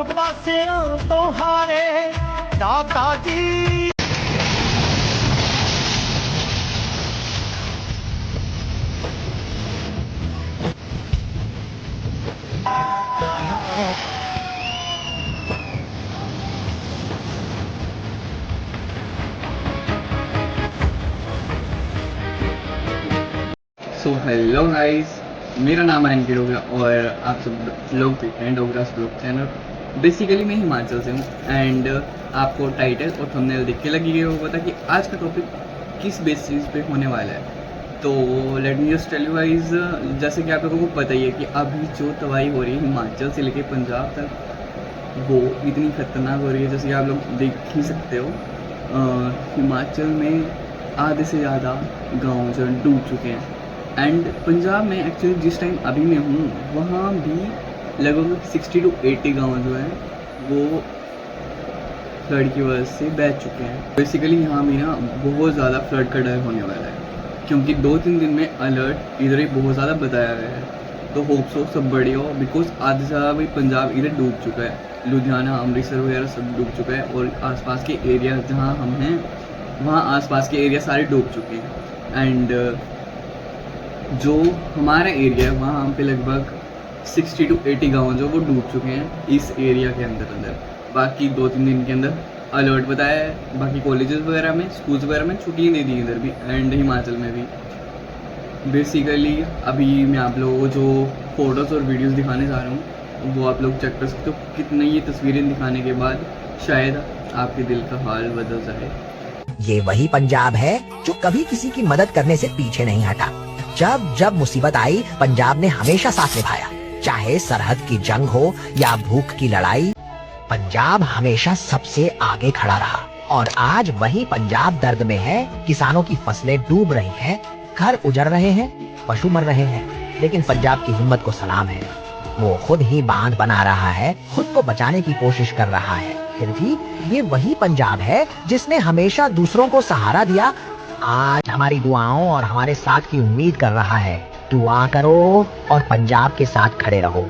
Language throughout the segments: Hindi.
पासियों तुम्हारे दादाजी। सो हेलो गाइस, मेरा नाम है अंकित डोगरा और आप सब लोग देख रहे हैं डोगरास ब्लॉग चैनल। बेसिकली मैं हिमाचल से हूँ एंड आपको टाइटल और थंबनेल देख के लगी गई होगा कि आज का टॉपिक किस बेसिस पे होने वाला है। तो let me just tell you guys, जैसे कि आप लोगों को पता ही है कि अभी जो तबाही हो रही है हिमाचल से लेके पंजाब तक, वो इतनी खतरनाक हो रही है जैसे कि आप लोग देख ही सकते हो। हिमाचल में आधे से ज़्यादा गाँव जो डूब चुके हैं एंड पंजाब में एक्चुअली जिस टाइम अभी मैं हूँ वहाँ भी लगभग 60 to 80 गाँव जो हैं वो फ्लड की वजह से बह चुके हैं। बेसिकली यहाँ भी ना बहुत ज़्यादा फ्लड का डर होने वाला है क्योंकि 2-3 दिन में अलर्ट इधर ही बहुत ज़्यादा बताया गया है। तो होप सो सब बढ़िया हो, बिकॉज आधे से ज़्यादा भाई पंजाब इधर डूब चुका है। लुधियाना, अमृतसर वगैरह सब डूब चुका है और आसपास के एरिया जहाँ हम हैं वहाँ आसपास के एरिया सारे डूब चुके हैं। एंड जो हमारा एरिया है वहाँ पे लगभग 60 to 80 गाँव जो वो डूब चुके हैं इस एरिया के अंदर। बाकी 2-3 दिन के अंदर अलर्ट बताया है। बाकी कॉलेजेस वगैरह में, स्कूल्स वगैरह में छुट्टियाँ दे दी इधर भी एंड हिमाचल में भी। बेसिकली अभी मैं आप लोगों को जो फ़ोटोज़ और वीडियोज़ दिखाने जा रहा हूँ वो आप लोग चेक कर सकते हो। कितनी ये तस्वीरें दिखाने के बाद शायद आपके दिल का हाल बदल जाए। ये वही पंजाब है जो कभी किसी की मदद करने से पीछे नहीं हटा। जब जब मुसीबत आई पंजाब ने हमेशा साथ निभाया, चाहे सरहद की जंग हो या भूख की लड़ाई। पंजाब हमेशा सबसे आगे खड़ा रहा और आज वही पंजाब दर्द में है। किसानों की फसलें डूब रही हैं, घर उजड़ रहे हैं, पशु मर रहे हैं, लेकिन पंजाब की हिम्मत को सलाम है। वो खुद ही बांध बना रहा है, खुद को बचाने की कोशिश कर रहा है। फिर भी ये वही पंजाब है जिसने हमेशा दूसरों को सहारा दिया। आज हमारी दुआओं और हमारे साथ की उम्मीद कर रहा है। दुआ करो और पंजाब के साथ खड़े रहो।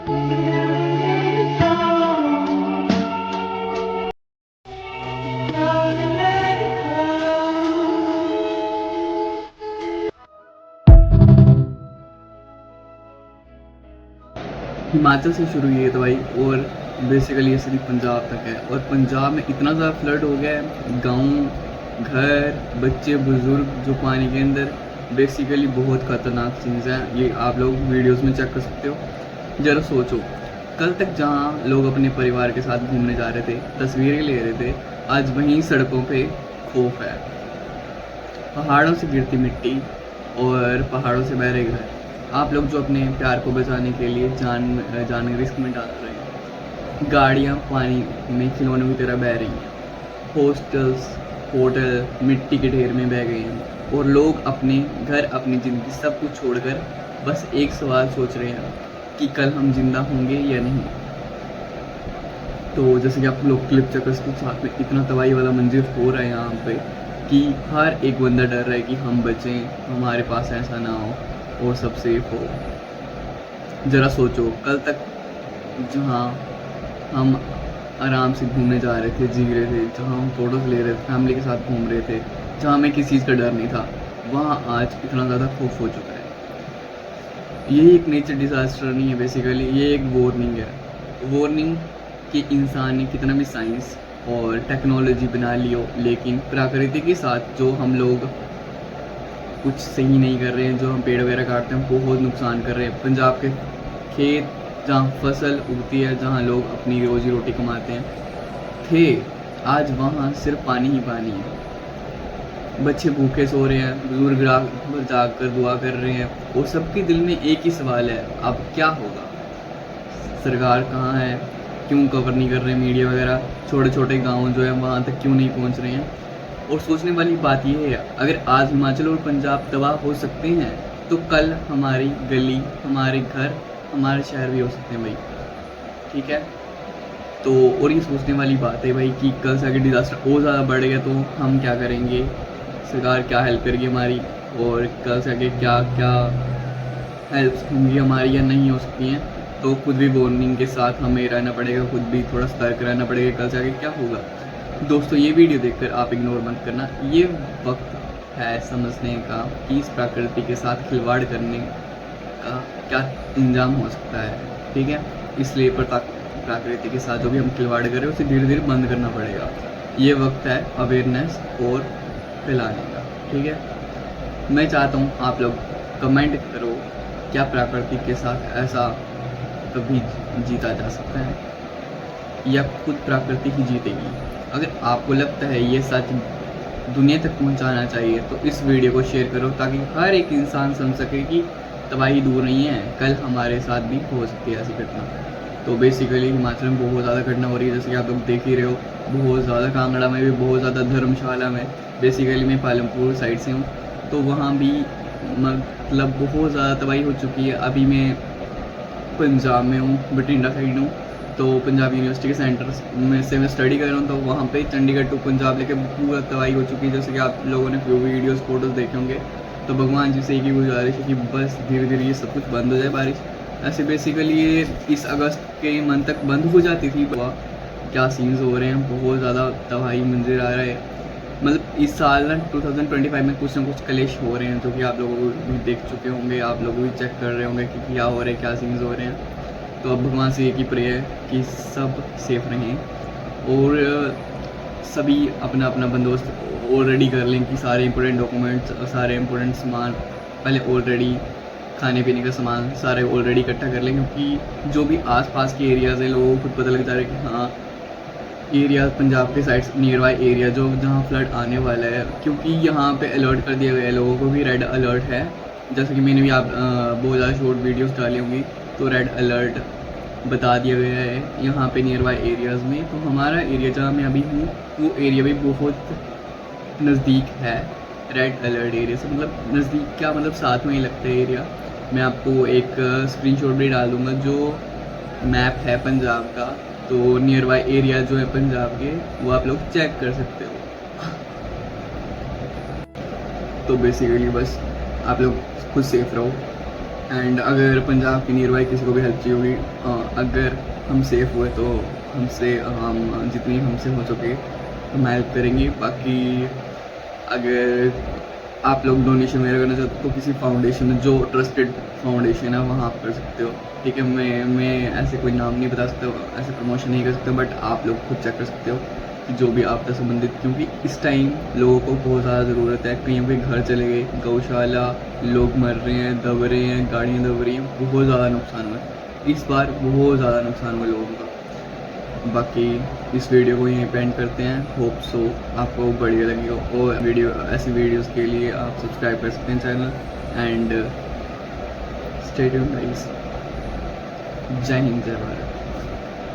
हिमाचल से शुरू हुई है दवाई और बेसिकली ये सिर्फ पंजाब तक है। और पंजाब में इतना ज़्यादा फ्लड हो गया है, गाँव, घर, बच्चे, बुजुर्ग जो पानी के अंदर। बेसिकली बहुत ख़तरनाक चीज़ है ये, आप लोग वीडियोस में चेक कर सकते हो। ज़रा सोचो, कल तक जहाँ लोग अपने परिवार के साथ घूमने जा रहे थे, तस्वीरें ले रहे थे, आज वहीं सड़कों पे खौफ है। पहाड़ों से गिरती मिट्टी और पहाड़ों से बह रहे घर। आप लोग जो अपने प्यार को बचाने के लिए जान रिस्क में डाल रहे हैं। गाड़ियाँ पानी में खिलौनों की तरह बह रही हैं। हॉस्टल्स, होटल मिट्टी के ढेर में बह गए हैं और लोग अपने घर, अपनी ज़िंदगी सब कुछ छोड़कर बस एक सवाल सोच रहे हैं कि कल हम जिंदा होंगे या नहीं। तो जैसे कि आप लोग क्लिप चक्कर के साथ में इतना तबाही वाला मंजर हो रहा है यहाँ पे कि हर एक बंदा डर रहा है कि हम बचें, हमारे पास ऐसा ना हो और सब सेफ हो। ज़रा सोचो, कल तक जहाँ हम आराम से घूमने जा रहे थे, जी रहे थे, जहाँ हम फ़ोटोज़ ले रहे थे, फैमिली के साथ घूम रहे थे, जहाँ हमें किसी चीज़ का डर नहीं था, वहाँ आज इतना ज़्यादा खौफ हो चुका है। ये एक नेचर डिज़ास्टर नहीं है, बेसिकली ये एक वार्निंग है। वार्निंग कि इंसान ने कितना भी साइंस और टेक्नोलॉजी बना ली हो, लेकिन प्रकृति के साथ जो हम लोग कुछ सही नहीं कर रहे हैं, जो हम पेड़ वगैरह काटते हैं बहुत नुकसान कर रहे हैं। पंजाब के खेत जहाँ फसल उगती है, जहाँ लोग अपनी रोजी रोटी कमाते हैं थे, आज वहाँ सिर्फ पानी ही पानी है। बच्चे भूखे सो रहे हैं, बुजुर्ग रात जाग कर दुआ कर रहे हैं और सबके दिल में एक ही सवाल है, अब क्या होगा। सरकार कहाँ है, क्यों कवर नहीं कर रहे मीडिया वगैरह, छोटे छोटे गाँव जो है वहाँ तक क्यों नहीं पहुँच रहे हैं। और सोचने वाली बात यह है, अगर आज हिमाचल और पंजाब तबाह हो सकते हैं तो कल हमारी गली, हमारे घर, हमारे शहर भी हो सकते हैं भाई। ठीक है, तो और ये सोचने वाली बात है भाई कि कल से अगर डिज़ास्टर और ज़्यादा बढ़ गया तो हम क्या करेंगे, सरकार क्या हेल्प करेगी हमारी, और कल से आगे क्या क्या हेल्प होंगी हमारी या नहीं हो सकती हैं। तो खुद भी बॉन्डिंग के साथ हमें रहना पड़ेगा, खुद भी थोड़ा सतर्क रहना पड़ेगा, कल से आगे क्या होगा। दोस्तों ये वीडियो देखकर आप इग्नोर मत करना, ये वक्त है समझने का कि इस प्रकृति के साथ खिलवाड़ करने का क्या इंजाम हो सकता है, ठीक है। इसलिए प्रकृति के साथ जो भी हम खिलवाड़ करें उसे धीरे धीरे बंद करना पड़ेगा। ये वक्त है अवेयरनेस और फैलाने का, ठीक है। मैं चाहता हूँ आप लोग कमेंट करो, क्या प्रकृति के साथ ऐसा कभी जीता जा सकता है या खुद प्रकृति ही जीतेगी। अगर आपको लगता है ये सच दुनिया तक पहुंचाना चाहिए तो इस वीडियो को शेयर करो, ताकि हर एक इंसान समझ सके कि तबाही दूर नहीं है, कल हमारे साथ भी हो सकती है ऐसी घटना। तो बेसिकली हिमाचल में बहुत ज़्यादा घटना हो रही है, जैसे कि आप लोग देख ही रहे हो, बहुत ज़्यादा कांगड़ा में भी, बहुत ज़्यादा धर्मशाला में। बेसिकली मैं पालमपुर साइड से हूँ, तो वहाँ भी मतलब बहुत ज़्यादा तबाही हो चुकी है। अभी मैं पंजाब में हूँ, बठिंडा साइड हूँ, तो पंजाब यूनिवर्सिटी के सेंटर में से मैं स्टडी कर रहा हूँ, तो वहाँ पे चंडीगढ़ टू पंजाब लेके पूरा तबाही हो चुकी है। जैसे कि आप लोगों ने वीडियोस फोटोज़ देखे होंगे, तो भगवान जी से एक ही गुजारिश है कि बस धीरे धीरे ये सब कुछ बंद हो जाए बारिश। ऐसे बेसिकली ये इस अगस्त के मंथ तक बंद हो जाती थी। क्या सीन्स हो रहे हैं, बहुत ज़्यादा तबाही मंजर आ रहा है। मतलब इस साल ना 2025 में कुछ ना कुछ कलेश हो रहे हैं, जो कि आप लोगों को भी देख चुके होंगे, आप लोग भी चेक कर रहे होंगे कि क्या हो रहा है, क्या सीन्स हो रहे हैं। तो अब भगवान से एक ही प्रे है कि सब सेफ रहें और सभी अपना अपना बंदोबस्त ऑलरेडी कर लें कि सारे इंपॉर्टेंट डॉक्यूमेंट्स, सारे इंपॉर्टेंट सामान पहले ऑलरेडी, खाने पीने का सामान सारे ऑलरेडी इकट्ठा कर लें, क्योंकि जो भी आसपास के एरियाज़ हैं लोगों को खुद पता लग जा रहा है कि हाँ एरिया पंजाब के साइड नियर बाई एरिया जो जहाँ फ्लड आने वाला है, क्योंकि यहाँ पे अलर्ट कर दिया गया है, लोगों को भी रेड अलर्ट है। जैसे कि मैंने भी आप बहुत ज़्यादा शॉर्ट वीडियोस डाली होंगी, तो रेड अलर्ट बता दिया गया है यहाँ पे नियर बाई एरियाज़ में। तो हमारा एरिया जहाँ मैं अभी हूँ वो एरिया भी बहुत नज़दीक है रेड अलर्ट एरिया से, मतलब नज़दीक क्या, मतलब साथ में ही लगता है एरिया। मैं आपको एक स्क्रीनशॉट भी डाल दूँगा जो मैप है पंजाब का, तो नियर बाई एरिया जो है पंजाब के वो आप लोग चेक कर सकते हो। तो बेसिकली बस आप लोग खुद सेफ रहो, एंड अगर पंजाब की नियर बाई किसी को भी हेल्प चाहिए होगी, अगर हम सेफ हुए तो हम जितनी हमसे हो सके हम हेल्प करेंगे। बाकी अगर आप लोग डोनेशन वगैरह करना चाहते हो तो किसी फाउंडेशन में, जो ट्रस्टेड फाउंडेशन है वहाँ आप कर सकते हो, ठीक है। मैं ऐसे कोई नाम नहीं बता सकता, ऐसे प्रमोशन नहीं कर सकता, बट आप लोग खुद चेक कर सकते हो कि जो भी आपसे संबंधित, क्योंकि इस टाइम लोगों को बहुत ज़्यादा ज़रूरत है। कहीं पे घर चले गए, गौशाला, लोग मर रहे हैं, दब रहे हैं, गाड़ियाँ दब रही हैं, बहुत ज़्यादा नुकसान हुआ है इस बार, बहुत ज़्यादा नुकसान हुआ लोगों का। बाकी इस वीडियो को यहीं पे एंड करते हैं। होप सो आपको बढ़िया लगी हो, और ऐसी वीडियोस के लिए आप सब्सक्राइब कर सकते हैं channel, and stay tuned guys. जय हिंद, जय भारत।